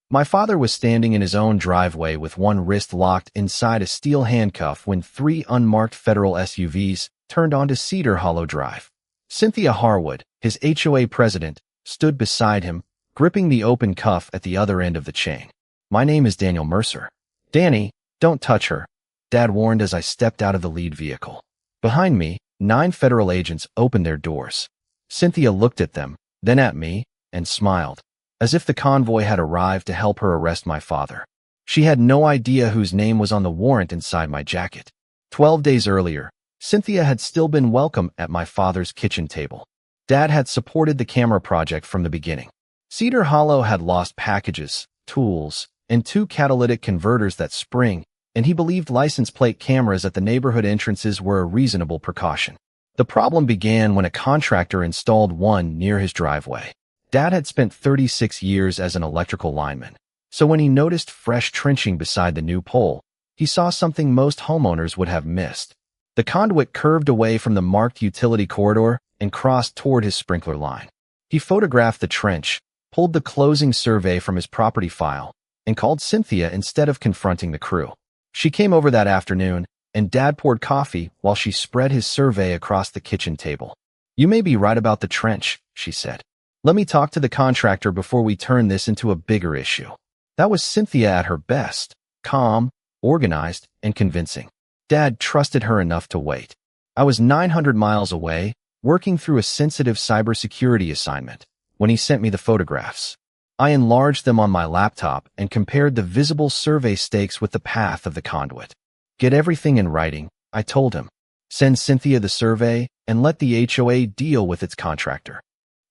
My father was standing in his own driveway with one wrist locked inside a steel handcuff when three unmarked federal SUVs turned onto Cedar Hollow Drive. Cynthia Harwood, his HOA president, stood beside him, gripping the open cuff at the other end of the chain. "My name is Daniel Mercer." "Danny, don't touch her," Dad warned as I stepped out of the lead vehicle. Behind me, 9 federal agents opened their doors. Cynthia looked at them, then at me, and smiled, as if the convoy had arrived to help her arrest my father. She had no idea whose name was on the warrant inside my jacket. 12 days earlier, Cynthia had still been welcome at my father's kitchen table. Dad had supported the camera project from the beginning. Cedar Hollow had lost packages, tools, and 2 catalytic converters that spring, and he believed license plate cameras at the neighborhood entrances were a reasonable precaution. The problem began when a contractor installed one near his driveway. Dad had spent 36 years as an electrical lineman, so when he noticed fresh trenching beside the new pole, he saw something most homeowners would have missed. The conduit curved away from the marked utility corridor and crossed toward his sprinkler line. He photographed the trench, pulled the closing survey from his property file, and called Cynthia instead of confronting the crew. She came over that afternoon, and Dad poured coffee while she spread his survey across the kitchen table. "You may be right about the trench," she said. "Let me talk to the contractor before we turn this into a bigger issue." That was Cynthia at her best, calm, organized, and convincing. Dad trusted her enough to wait. I was 900 miles away, working through a sensitive cybersecurity assignment, when he sent me the photographs. I enlarged them on my laptop and compared the visible survey stakes with the path of the conduit. "Get everything in writing," I told him. "Send Cynthia the survey and let the HOA deal with its contractor."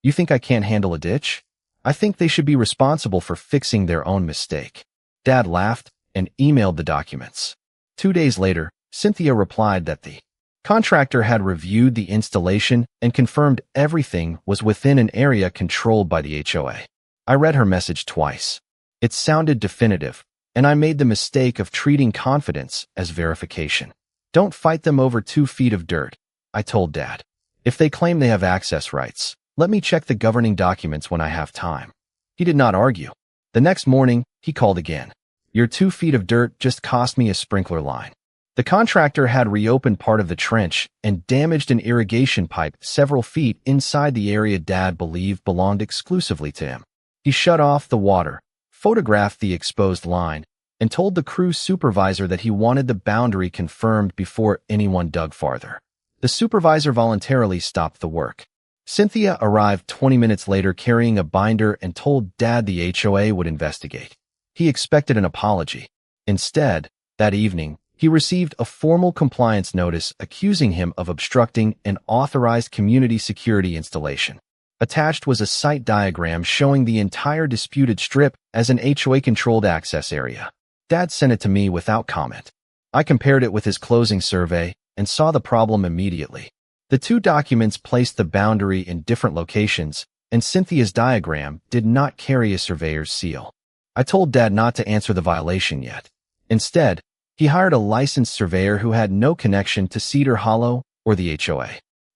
"You think I can't handle a ditch?" "I think they should be responsible for fixing their own mistake." Dad laughed and emailed the documents. 2 days later, Cynthia replied that the contractor had reviewed the installation and confirmed everything was within an area controlled by the HOA. I read her message twice. It sounded definitive, and I made the mistake of treating confidence as verification. "Don't fight them over 2 feet of dirt," I told Dad. "If they claim they have access rights, let me check the governing documents when I have time." He did not argue. The next morning, he called again. "Your 2 feet of dirt just cost me a sprinkler line." The contractor had reopened part of the trench and damaged an irrigation pipe several feet inside the area Dad believed belonged exclusively to him. He shut off the water, photographed the exposed line, and told the crew supervisor that he wanted the boundary confirmed before anyone dug farther. The supervisor voluntarily stopped the work. Cynthia arrived 20 minutes later carrying a binder and told Dad the HOA would investigate. He expected an apology. Instead, that evening, he received a formal compliance notice accusing him of obstructing an authorized community security installation. Attached was a site diagram showing the entire disputed strip as an HOA-controlled access area. Dad sent it to me without comment. I compared it with his closing survey and saw the problem immediately. The 2 documents placed the boundary in different locations, and Cynthia's diagram did not carry a surveyor's seal. I told Dad not to answer the violation yet. Instead, he hired a licensed surveyor who had no connection to Cedar Hollow or the HOA.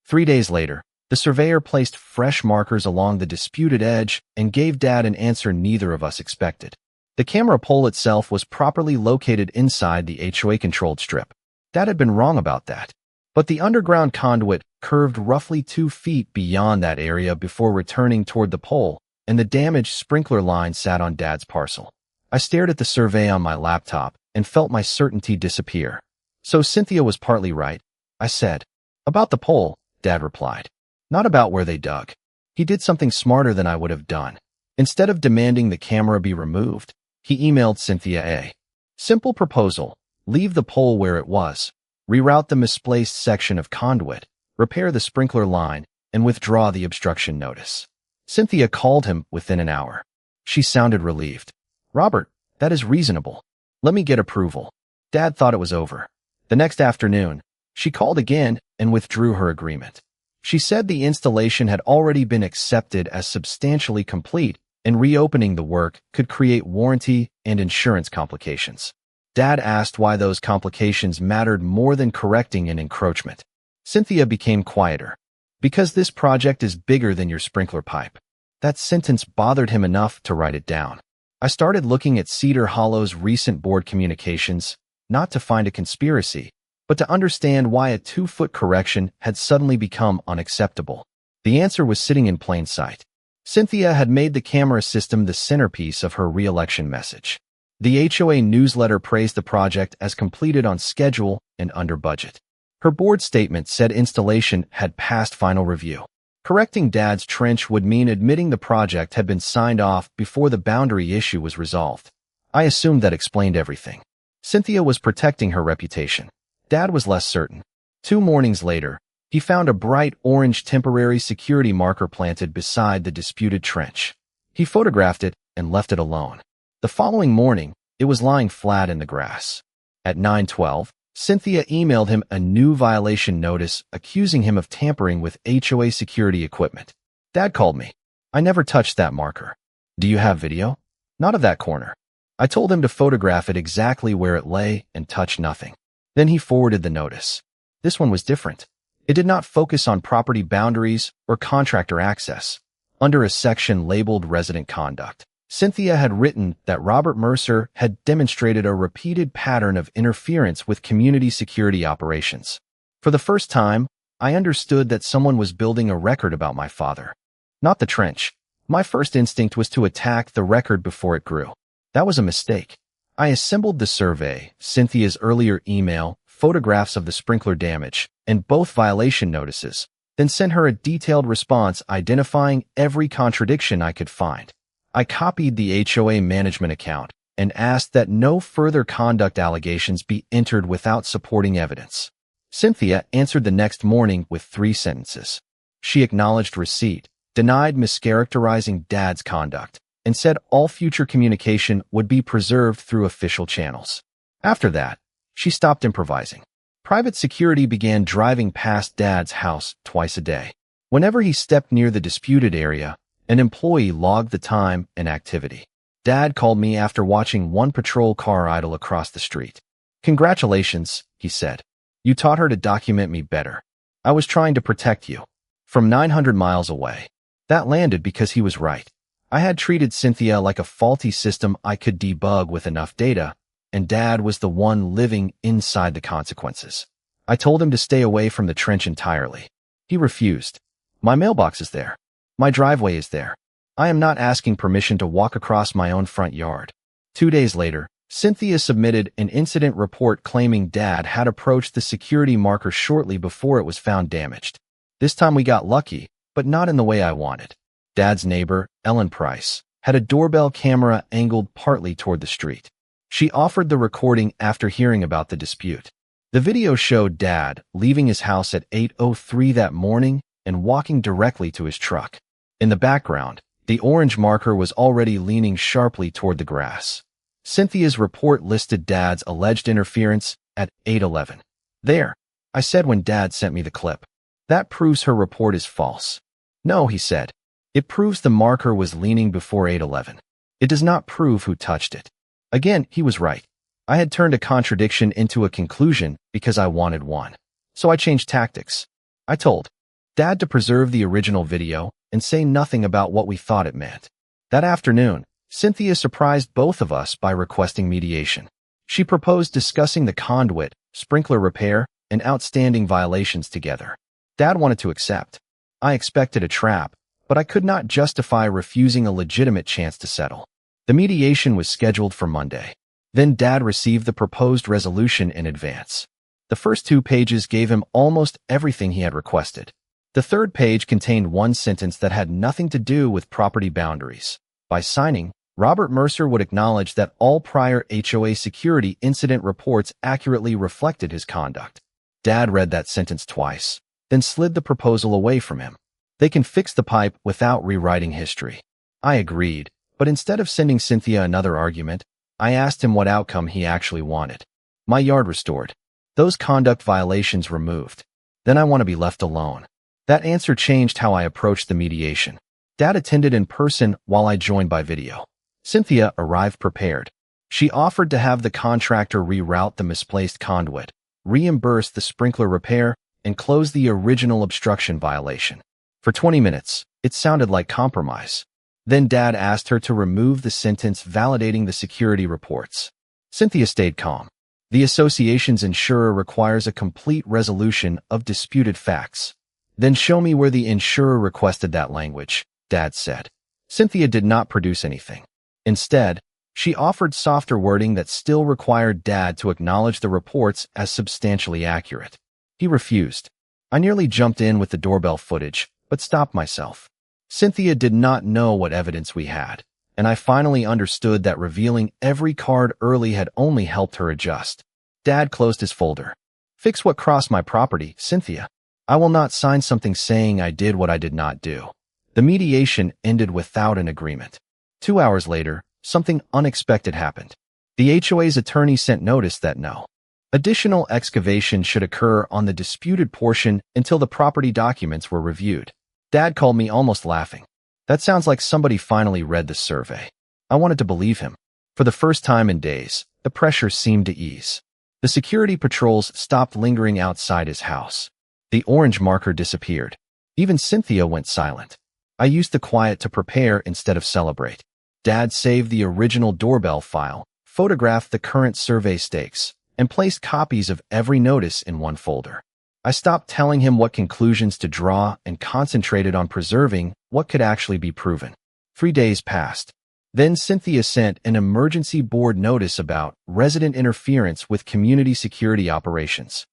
3 days later, the surveyor placed fresh markers along the disputed edge and gave Dad an answer neither of us expected. The camera pole itself was properly located inside the HOA-controlled strip. Dad had been wrong about that. But the underground conduit curved roughly 2 feet beyond that area before returning toward the pole, and the damaged sprinkler line sat on Dad's parcel. I stared at the survey on my laptop and felt my certainty disappear. "So Cynthia was partly right," I said. "About the pole," Dad replied. "Not about where they dug." He did something smarter than I would have done. Instead of demanding the camera be removed, he emailed Cynthia a simple proposal: leave the pole where it was, reroute the misplaced section of conduit, repair the sprinkler line, and withdraw the obstruction notice. Cynthia called him within an hour. She sounded relieved. "Robert, that is reasonable. Let me get approval." Dad thought it was over. The next afternoon, she called again and withdrew her agreement. She said the installation had already been accepted as substantially complete, and reopening the work could create warranty and insurance complications. Dad asked why those complications mattered more than correcting an encroachment. Cynthia became quieter. "Because this project is bigger than your sprinkler pipe." That sentence bothered him enough to write it down. I started looking at Cedar Hollow's recent board communications, not to find a conspiracy, but to understand why a 2-foot correction had suddenly become unacceptable. The answer was sitting in plain sight. Cynthia had made the camera system the centerpiece of her re-election message. The HOA newsletter praised the project as completed on schedule and under budget. Her board statement said installation had passed final review. Correcting Dad's trench would mean admitting the project had been signed off before the boundary issue was resolved. I assumed that explained everything. Cynthia was protecting her reputation. Dad was less certain. 2 mornings later, he found a bright orange temporary security marker planted beside the disputed trench. He photographed it and left it alone. The following morning, it was lying flat in the grass. At 9:12, Cynthia emailed him a new violation notice accusing him of tampering with HOA security equipment. Dad called me. I never touched that marker. Do you have video? Not of that corner. I told him to photograph it exactly where it lay and touch nothing. Then he forwarded the notice. This one was different. It did not focus on property boundaries or contractor access. Under a section labeled resident conduct, Cynthia had written that Robert Mercer had demonstrated a repeated pattern of interference with community security operations. For the first time, I understood that someone was building a record about my father. Not the trench. My first instinct was to attack the record before it grew. That was a mistake. I assembled the survey, Cynthia's earlier email, photographs of the sprinkler damage, and both violation notices, then sent her a detailed response identifying every contradiction I could find. I copied the HOA management account and asked that no further conduct allegations be entered without supporting evidence. Cynthia answered the next morning with 3 sentences. She acknowledged receipt, denied mischaracterizing Dad's conduct, and said all future communication would be preserved through official channels. After that, she stopped improvising. Private security began driving past Dad's house twice a day. Whenever he stepped near the disputed area, an employee logged the time and activity. Dad called me after watching one patrol car idle across the street. "Congratulations," he said. "You taught her to document me better. I was trying to protect you." From 900 miles away. That landed because he was right. I had treated Cynthia like a faulty system I could debug with enough data, and Dad was the one living inside the consequences. I told him to stay away from the trench entirely. He refused. My mailbox is there. My driveway is there. I am not asking permission to walk across my own front yard. 2 days later, Cynthia submitted an incident report claiming Dad had approached the security marker shortly before it was found damaged. This time we got lucky, but not in the way I wanted. Dad's neighbor, Ellen Price, had a doorbell camera angled partly toward the street. She offered the recording after hearing about the dispute. The video showed Dad leaving his house at 8:03 that morning and walking directly to his truck. In the background, the orange marker was already leaning sharply toward the grass. Cynthia's report listed Dad's alleged interference at 8:11. "There," I said when Dad sent me the clip. "That proves her report is false." "No," he said. "It proves the marker was leaning before 8:11. It does not prove who touched it." Again, he was right. I had turned a contradiction into a conclusion because I wanted one. So I changed tactics. I told Dad to preserve the original video and say nothing about what we thought it meant. That afternoon, Cynthia surprised both of us by requesting mediation. She proposed discussing the conduit, sprinkler repair, and outstanding violations together. Dad wanted to accept. I expected a trap, but I could not justify refusing a legitimate chance to settle. The mediation was scheduled for Monday. Then Dad received the proposed resolution in advance. The first 2 pages gave him almost everything he had requested. The third page contained one sentence that had nothing to do with property boundaries. By signing, Robert Mercer would acknowledge that all prior HOA security incident reports accurately reflected his conduct. Dad read that sentence twice, then slid the proposal away from him. They can fix the pipe without rewriting history. I agreed, but instead of sending Cynthia another argument, I asked him what outcome he actually wanted. My yard restored. Those conduct violations removed. Then I want to be left alone. That answer changed how I approached the mediation. Dad attended in person while I joined by video. Cynthia arrived prepared. She offered to have the contractor reroute the misplaced conduit, reimburse the sprinkler repair, and close the original obstruction violation. For 20 minutes, it sounded like compromise. Then Dad asked her to remove the sentence validating the security reports. Cynthia stayed calm. The association's insurer requires a complete resolution of disputed facts. Then show me where the insurer requested that language, Dad said. Cynthia did not produce anything. Instead, she offered softer wording that still required Dad to acknowledge the reports as substantially accurate. He refused. I nearly jumped in with the doorbell footage, but stopped myself. Cynthia did not know what evidence we had, and I finally understood that revealing every card early had only helped her adjust. Dad closed his folder. Fix what crossed my property, Cynthia. I will not sign something saying I did what I did not do. The mediation ended without an agreement. 2 hours later, something unexpected happened. The HOA's attorney sent notice that no additional excavation should occur on the disputed portion until the property documents were reviewed. Dad called me almost laughing. That sounds like somebody finally read the survey. I wanted to believe him. For the first time in days, the pressure seemed to ease. The security patrols stopped lingering outside his house. The orange marker disappeared. Even Cynthia went silent. I used the quiet to prepare instead of celebrate. Dad saved the original doorbell file, photographed the current survey stakes, and placed copies of every notice in one folder. I stopped telling him what conclusions to draw and concentrated on preserving what could actually be proven. 3 days passed. Then Cynthia sent an emergency board notice about resident interference with community security operations.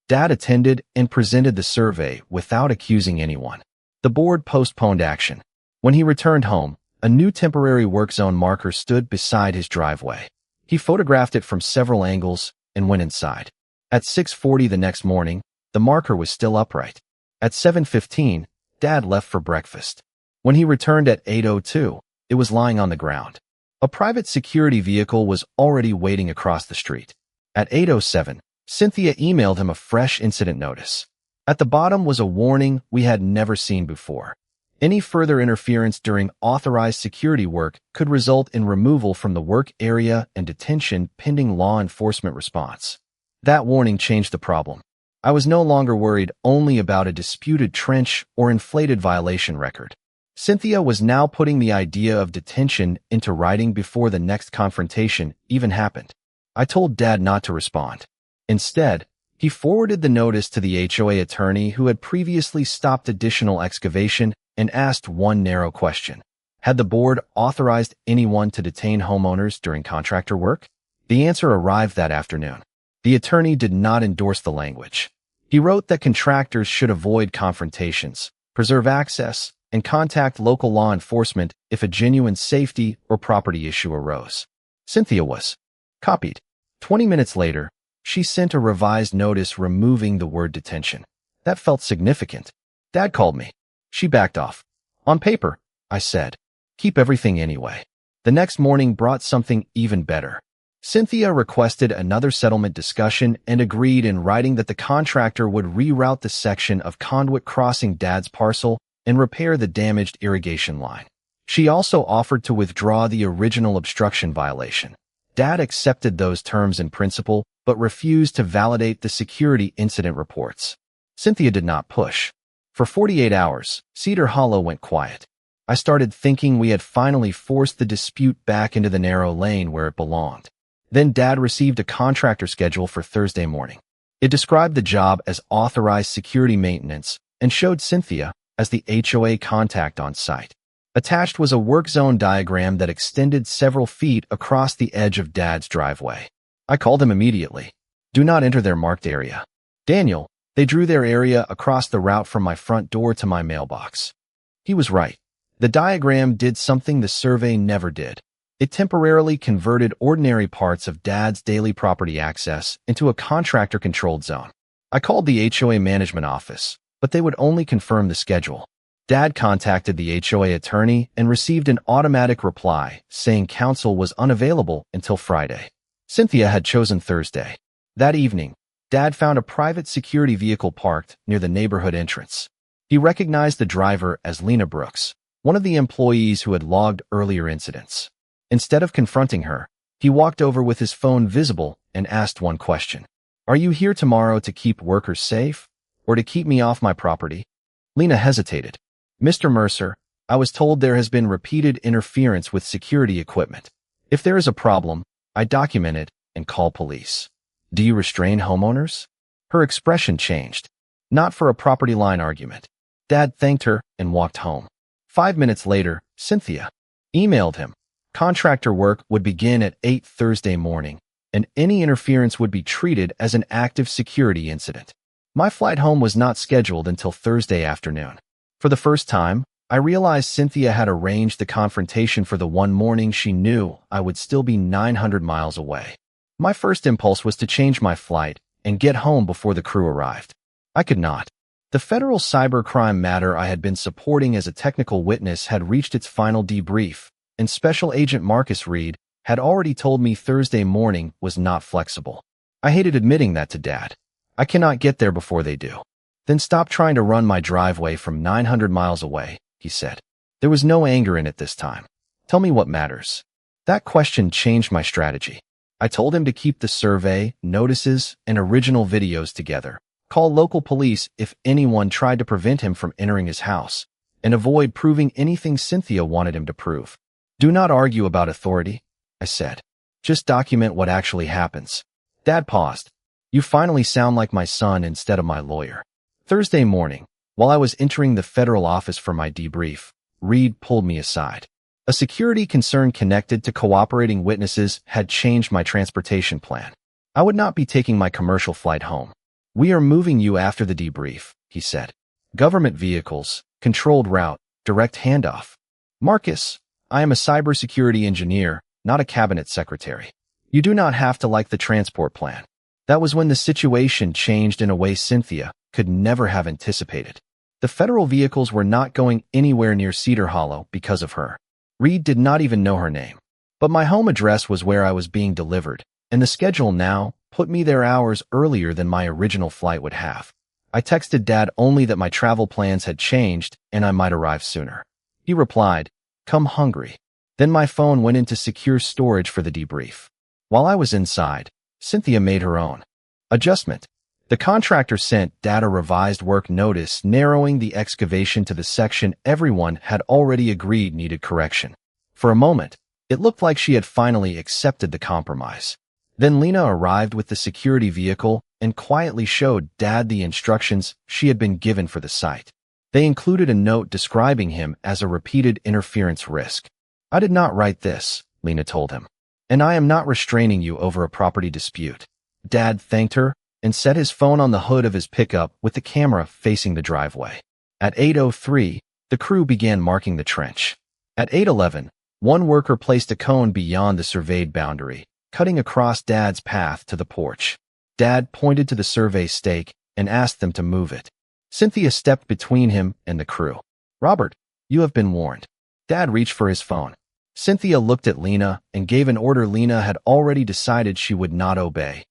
Dad attended and presented the survey without accusing anyone. The board postponed action. When he returned home, a new temporary work zone marker stood beside his driveway. He photographed it from several angles and went inside. At 6:40 the next morning, the marker was still upright. At 7:15, Dad left for breakfast. When he returned at 8:02, it was lying on the ground. A private security vehicle was already waiting across the street. At 8:07, Cynthia emailed him a fresh incident notice. At the bottom was a warning we had never seen before. Any further interference during authorized security work could result in removal from the work area and detention pending law enforcement response. That warning changed the problem. I was no longer worried only about a disputed trench or inflated violation record. Cynthia was now putting the idea of detention into writing before the next confrontation even happened. I told Dad not to respond. Instead, he forwarded the notice to the HOA attorney who had previously stopped additional excavation and asked one narrow question. Had the board authorized anyone to detain homeowners during contractor work? The answer arrived that afternoon. The attorney did not endorse the language. He wrote that contractors should avoid confrontations, preserve access, and contact local law enforcement if a genuine safety or property issue arose. Cynthia was copied. 20 minutes later, she sent a revised notice removing the word detention. That felt significant. Dad called me. She backed off. On paper, I said. Keep everything anyway. The next morning brought something even better. Cynthia requested another settlement discussion and agreed in writing that the contractor would reroute the section of conduit crossing Dad's parcel and repair the damaged irrigation line. She also offered to withdraw the original obstruction violation. Dad accepted those terms in principle, but refused to validate the security incident reports. Cynthia did not push. For 48 hours, Cedar Hollow went quiet. I started thinking we had finally forced the dispute back into the narrow lane where it belonged. Then Dad received a contractor schedule for Thursday morning. It described the job as authorized security maintenance and showed Cynthia as the HOA contact on site. Attached was a work zone diagram that extended several feet across the edge of Dad's driveway. I called him immediately. Do not enter their marked area. Daniel, they drew their area across the route from my front door to my mailbox. He was right. The diagram did something the survey never did. It temporarily converted ordinary parts of Dad's daily property access into a contractor-controlled zone. I called the HOA management office, but they would only confirm the schedule. Dad contacted the HOA attorney and received an automatic reply saying counsel was unavailable until Friday. Cynthia had chosen Thursday. That evening, Dad found a private security vehicle parked near the neighborhood entrance. He recognized the driver as Lena Brooks, one of the employees who had logged earlier incidents. Instead of confronting her, he walked over with his phone visible and asked one question. Are you here tomorrow to keep workers safe or to keep me off my property? Lena hesitated. Mr. Mercer, I was told there has been repeated interference with security equipment. If there is a problem, I document it and call police. Do you restrain homeowners? Her expression changed. Not for a property line argument. Dad thanked her and walked home. 5 minutes later, Cynthia emailed him. Contractor work would begin at 8 Thursday morning, and any interference would be treated as an active security incident. My flight home was not scheduled until Thursday afternoon. For the first time, I realized Cynthia had arranged the confrontation for the one morning she knew I would still be 900 miles away. My first impulse was to change my flight and get home before the crew arrived. I could not. The federal cybercrime matter I had been supporting as a technical witness had reached its final debrief, and Special Agent Marcus Reed had already told me Thursday morning was not flexible. I hated admitting that to Dad. I cannot get there before they do. Then stop trying to run my driveway from 900 miles away, he said. There was no anger in it this time. Tell me what matters. That question changed my strategy. I told him to keep the survey, notices, and original videos together, call local police if anyone tried to prevent him from entering his house, and avoid proving anything Cynthia wanted him to prove. Do not argue about authority, I said. Just document what actually happens. Dad paused. You finally sound like my son instead of my lawyer. Thursday morning, while I was entering the federal office for my debrief, Reed pulled me aside. A security concern connected to cooperating witnesses had changed my transportation plan. I would not be taking my commercial flight home. We are moving you after the debrief, he said. Government vehicles, controlled route, direct handoff. Marcus, I am a cybersecurity engineer, not a cabinet secretary. You do not have to like the transport plan. That was when the situation changed in a way Cynthia could never have anticipated. The federal vehicles were not going anywhere near Cedar Hollow because of her. Reed did not even know her name. But my home address was where I was being delivered, and the schedule now put me there hours earlier than my original flight would have. I texted Dad only that my travel plans had changed and I might arrive sooner. He replied, "Come hungry." Then my phone went into secure storage for the debrief. While I was inside, Cynthia made her own adjustment. The contractor sent Dad a revised work notice narrowing the excavation to the section everyone had already agreed needed correction. For a moment, it looked like she had finally accepted the compromise. Then Lena arrived with the security vehicle and quietly showed Dad the instructions she had been given for the site. They included a note describing him as a repeated interference risk. I did not write this, Lena told him, and I am not restraining you over a property dispute. Dad thanked her and set his phone on the hood of his pickup with the camera facing the driveway. At 8:03, the crew began marking the trench. At 8:11, one worker placed a cone beyond the surveyed boundary, cutting across Dad's path to the porch. Dad pointed to the survey stake and asked them to move it. Cynthia stepped between him and the crew. Robert, you have been warned. Dad reached for his phone. Cynthia looked at Lena and gave an order Lena had already decided she would not obey.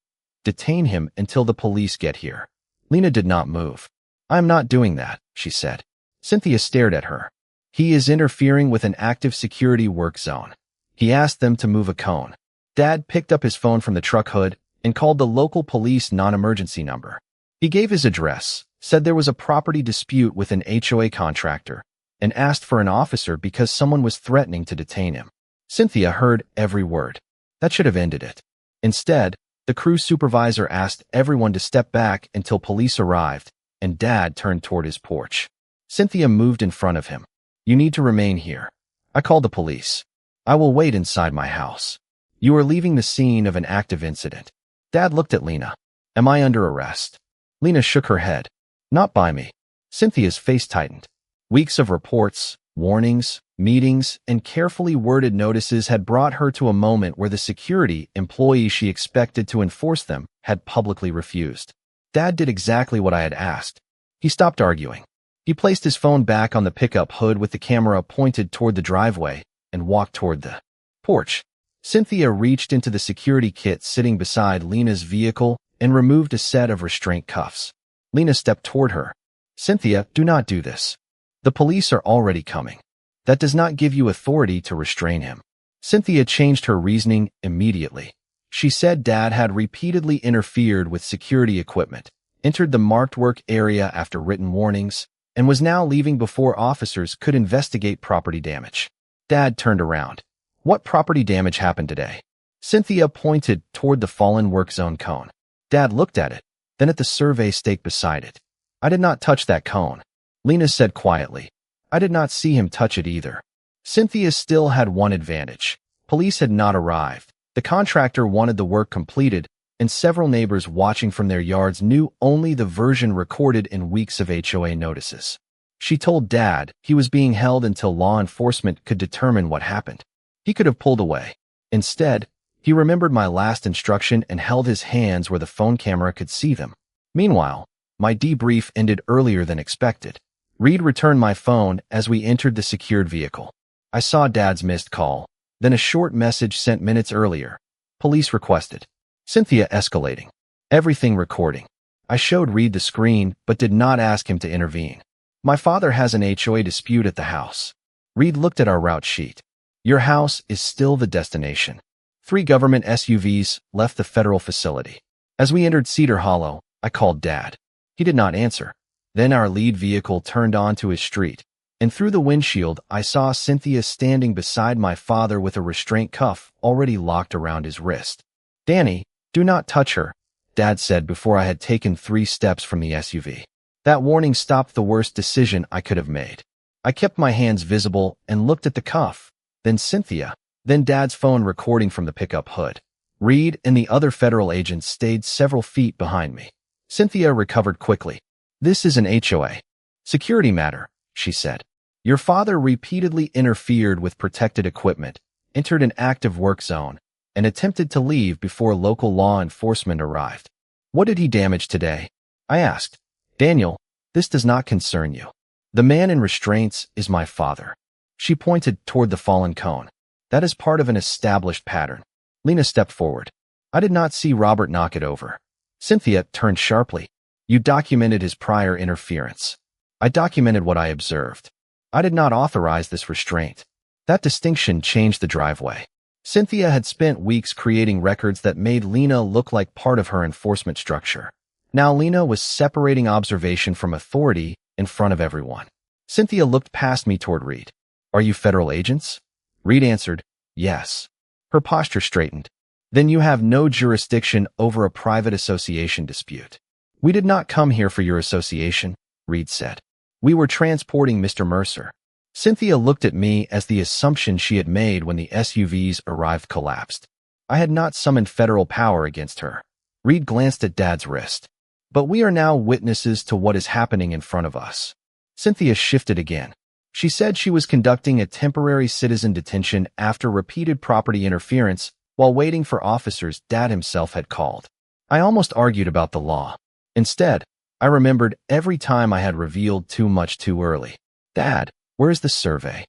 Detain him until the police get here. Lena did not move. I am not doing that, she said. Cynthia stared at her. He is interfering with an active security work zone. He asked them to move a cone. Dad picked up his phone from the truck hood and called the local police non-emergency number. He gave his address, said there was a property dispute with an HOA contractor, and asked for an officer because someone was threatening to detain him. Cynthia heard every word. That should have ended it. Instead, the crew supervisor asked everyone to step back until police arrived, and Dad turned toward his porch. Cynthia moved in front of him. You need to remain here. I called the police. I will wait inside my house. You are leaving the scene of an active incident. Dad looked at Lena. Am I under arrest? Lena shook her head. Not by me. Cynthia's face tightened. Weeks of reports, warnings, meetings, and carefully worded notices had brought her to a moment where the security employee she expected to enforce them had publicly refused. Dad did exactly what I had asked. He stopped arguing. He placed his phone back on the pickup hood with the camera pointed toward the driveway and walked toward the porch. Cynthia reached into the security kit sitting beside Lena's vehicle and removed a set of restraint cuffs. Lena stepped toward her. Cynthia, do not do this. The police are already coming. That does not give you authority to restrain him. Cynthia changed her reasoning immediately. She said Dad had repeatedly interfered with security equipment, entered the marked work area after written warnings, and was now leaving before officers could investigate property damage. Dad turned around. What property damage happened today? Cynthia pointed toward the fallen work zone cone. Dad looked at it, then at the survey stake beside it. I did not touch that cone, Lena said quietly. I did not see him touch it either. Cynthia still had one advantage. Police had not arrived. The contractor wanted the work completed, and several neighbors watching from their yards knew only the version recorded in weeks of HOA notices. She told Dad he was being held until law enforcement could determine what happened. He could have pulled away. Instead, he remembered my last instruction and held his hands where the phone camera could see them. Meanwhile, my debrief ended earlier than expected. Reed returned my phone as we entered the secured vehicle. I saw Dad's missed call, then a short message sent minutes earlier. Police requested. Cynthia escalating. Everything recording. I showed Reed the screen, but did not ask him to intervene. My father has an HOA dispute at the house. Reed looked at our route sheet. Your house is still the destination. 3 government SUVs left the federal facility. As we entered Cedar Hollow, I called Dad. He did not answer. Then our lead vehicle turned onto his street, and through the windshield I saw Cynthia standing beside my father with a restraint cuff already locked around his wrist. Danny, do not touch her, Dad said before I had taken 3 steps from the SUV. That warning stopped the worst decision I could have made. I kept my hands visible and looked at the cuff, then Cynthia, then Dad's phone recording from the pickup hood. Reed and the other federal agents stayed several feet behind me. Cynthia recovered quickly. This is an HOA. Security matter, she said. Your father repeatedly interfered with protected equipment, entered an active work zone, and attempted to leave before local law enforcement arrived. What did he damage today? I asked. Daniel, this does not concern you. The man in restraints is my father. She pointed toward the fallen cone. That is part of an established pattern. Lena stepped forward. I did not see Robert knock it over. Cynthia turned sharply. You documented his prior interference. I documented what I observed. I did not authorize this restraint. That distinction changed the driveway. Cynthia had spent weeks creating records that made Lena look like part of her enforcement structure. Now Lena was separating observation from authority in front of everyone. Cynthia looked past me toward Reed. Are you federal agents? Reed answered, yes. Her posture straightened. Then you have no jurisdiction over a private association dispute. We did not come here for your association, Reed said. We were transporting Mr. Mercer. Cynthia looked at me as the assumption she had made when the SUVs arrived collapsed. I had not summoned federal power against her. Reed glanced at Dad's wrist. But we are now witnesses to what is happening in front of us. Cynthia shifted again. She said she was conducting a temporary citizen detention after repeated property interference while waiting for officers Dad himself had called. I almost argued about the law. Instead, I remembered every time I had revealed too much too early. Dad, where's the survey?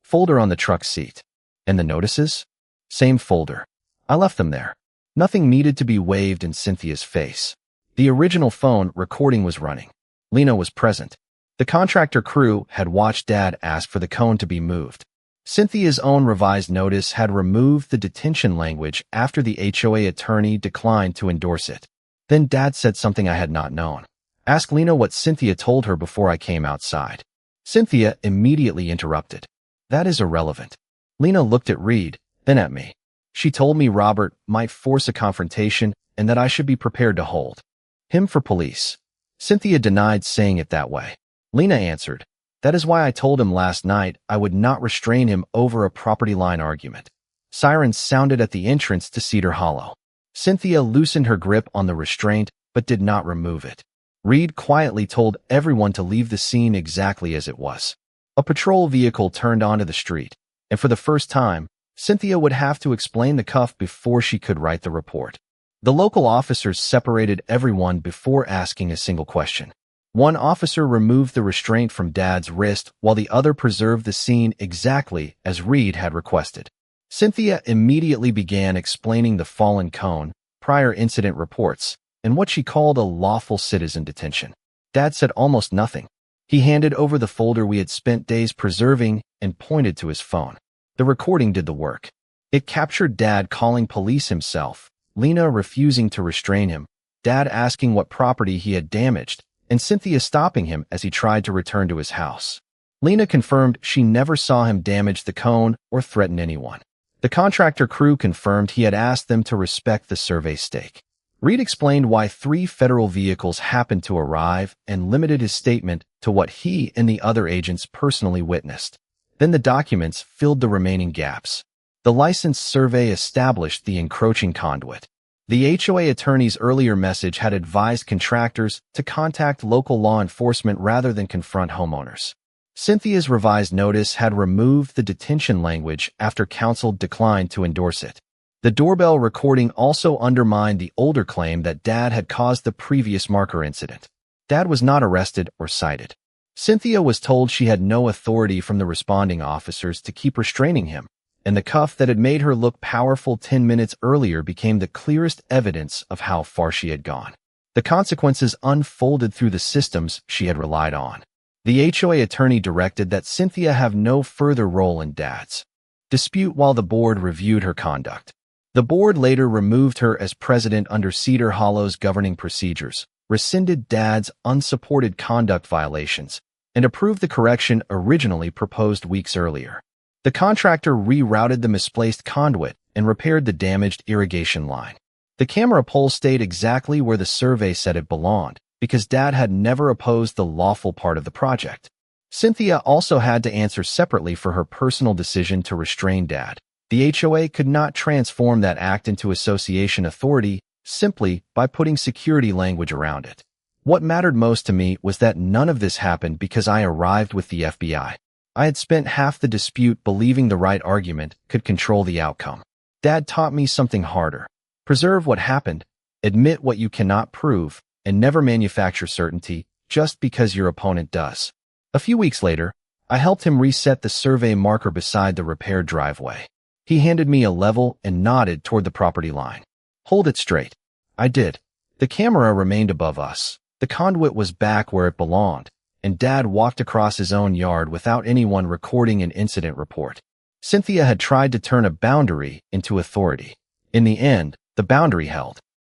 Folder on the truck seat. And the notices? Same folder. I left them there. Nothing needed to be waved in Cynthia's face. The original phone recording was running. Lena was present. The contractor crew had watched Dad ask for the cone to be moved. Cynthia's own revised notice had removed the detention language after the HOA attorney declined to endorse it. Then Dad said something I had not known. Ask Lena what Cynthia told her before I came outside. Cynthia immediately interrupted. That is irrelevant. Lena looked at Reed, then at me. She told me Robert might force a confrontation and that I should be prepared to hold him for police. Cynthia denied saying it that way. Lena answered, that is why I told him last night I would not restrain him over a property line argument. Sirens sounded at the entrance to Cedar Hollow. Cynthia loosened her grip on the restraint but did not remove it. Reed quietly told everyone to leave the scene exactly as it was. A patrol vehicle turned onto the street, and for the first time, Cynthia would have to explain the cuff before she could write the report. The local officers separated everyone before asking a single question. One officer removed the restraint from Dad's wrist while the other preserved the scene exactly as Reed had requested. Cynthia immediately began explaining the fallen cone, prior incident reports, and what she called a lawful citizen detention. Dad said almost nothing. He handed over the folder we had spent days preserving and pointed to his phone. The recording did the work. It captured Dad calling police himself, Lena refusing to restrain him, Dad asking what property he had damaged, and Cynthia stopping him as he tried to return to his house. Lena confirmed she never saw him damage the cone or threaten anyone. The contractor crew confirmed he had asked them to respect the survey stake. Reed explained why 3 federal vehicles happened to arrive and limited his statement to what he and the other agents personally witnessed. Then the documents filled the remaining gaps. The license survey established the encroaching conduit. The HOA attorney's earlier message had advised contractors to contact local law enforcement rather than confront homeowners. Cynthia's revised notice had removed the detention language after counsel declined to endorse it. The doorbell recording also undermined the older claim that Dad had caused the previous marker incident. Dad was not arrested or cited. Cynthia was told she had no authority from the responding officers to keep restraining him, and the cuff that had made her look powerful 10 minutes earlier became the clearest evidence of how far she had gone. The consequences unfolded through the systems she had relied on. The HOA attorney directed that Cynthia have no further role in Dad's dispute while the board reviewed her conduct. The board later removed her as president under Cedar Hollow's governing procedures, rescinded Dad's unsupported conduct violations, and approved the correction originally proposed weeks earlier. The contractor rerouted the misplaced conduit and repaired the damaged irrigation line. The camera pole stayed exactly where the survey said it belonged, because Dad had never opposed the lawful part of the project. Cynthia also had to answer separately for her personal decision to restrain Dad. The HOA could not transform that act into association authority simply by putting security language around it. What mattered most to me was that none of this happened because I arrived with the FBI. I had spent half the dispute believing the right argument could control the outcome. Dad taught me something harder. Preserve what happened, admit what you cannot prove, and never manufacture certainty just because your opponent does. A few weeks later, I helped him reset the survey marker beside the repaired driveway. He handed me a level and nodded toward the property line. Hold it straight. I did. The camera remained above us. The conduit was back where it belonged, and Dad walked across his own yard without anyone recording an incident report. Cynthia had tried to turn a boundary into authority. In the end, the boundary held.